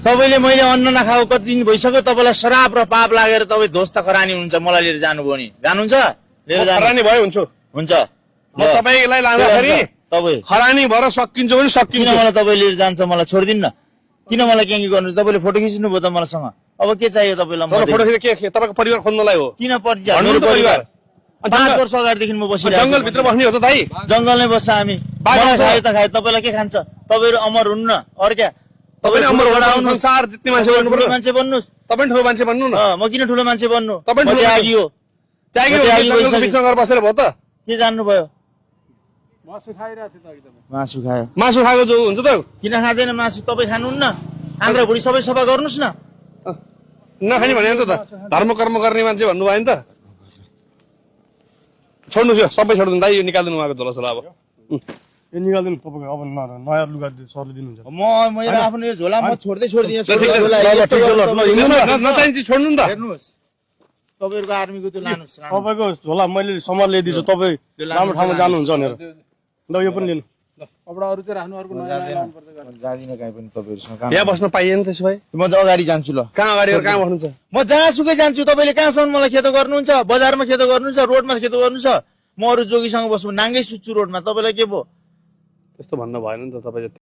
तपाईँले मैले अन्न नखाएको कति दिन भइसक्यो, तपाईँलाई श्राप र पाप लागेर तपाईँ ध्वस्त खरानी हुन्छ, मलाई लिएर जानुभयो नि, जानुहुन्छ लिएर जानु खरानी भयो हुन्छु हुन्छ। म तपाईँलाई लाँदाखेरि तपाईँ खरानी भएर सकिन्छ भने किन सकिन्छ। मलाई तपाईँ लिएर जान्छ, मलाई छोडिदिन्न, किन मलाई के गर्नु, तपाईँले फोटो खिच्नु भयो त मलाईसँग, अब के चाहियो तपाईँलाई? फोटो खिचेर के तपाईँको परिवार खोज्नलाई हो? किन पर्छ? भन्नु त परिवार 5 वर्ष अगाडिदेखि म बसिरहेको जंगल भित्र बस्ने हो त दाइ? जंगलमै बस्छ हामी, मलाई खाए त खाए, तपाईँलाई के खान्छ? तपाईँहरू अमर हुन्न और क्या? तपाईले अमर हुनु संसार जित्ने मान्छे बन्नु पर्यो। मान्छे बन्नुस्, तपाईँ ठुलो मान्छे बन्नु न। म किन ठुलो मान्छे बन्नु? तपाईँ म त्यागी हो, त्यागी जंगलको बिचमा गएर बसेर भयो त? के जान्नु भयो? मासु खाइरहेको थियो त अघि तपाईँ। मासु खायो? मासु खाएको जो हुन्छ त किन खाँदैन मासु? तपाईँ खानुहुन्न? आन्द्रा भुँडी सबै सफा गर्नुहोस् न। नखाने भने त धर्म कर्म गर्ने मान्छे भन्नुभयो नि त। छोड्नुहोस् यो सबै छोडिदिनु दाइ, यो निकालिदिनु उहाँको झोला सोला अब। यो निकाल्दिनु तपाईँको अब नयाँ लुगा सरले दिनुहुन्छ। मेरो आफ्नो यो झोला म छोड्दिनँ। नचाहिन्छ छोड्नु नि त। हेर्नुहोस् तपाईँहरूको आर्मीको त्यो लानुहोस्, तपाईँको झोला मैले सम्हाल ल्याइदिन्छु, तपाईँ राम्रो ठाउँमा जानुहुन्छ भनेर। ल यो पनि लिनु। कपडाहरू चाहिँ राख्नु, अर्को नयाँ लाउनुपर्छ। जाँदिनँ कहीँ पनि तपाईँहरूसँग। यहाँ बस्न पाइएन त्यसो भए? म अगाडि जान्छु ल। कहाँ अगाडि कहाँ बस्नुहुन्छ? म जहाँसुकै जान्छु, तपाईँले कहाँसम्म मलाई खेतो गर्नुहुन्छ? बजारमा खेतो गर्नुहुन्छ, रोडमा खेतो गर्नुहुन्छ? म अरू जोगीसँग बस्छु, नाङ्गै सुत्छु रोडमा, तपाईँलाई के भयो? त्यस्तो भन्नु भएन नि त तपाईँ।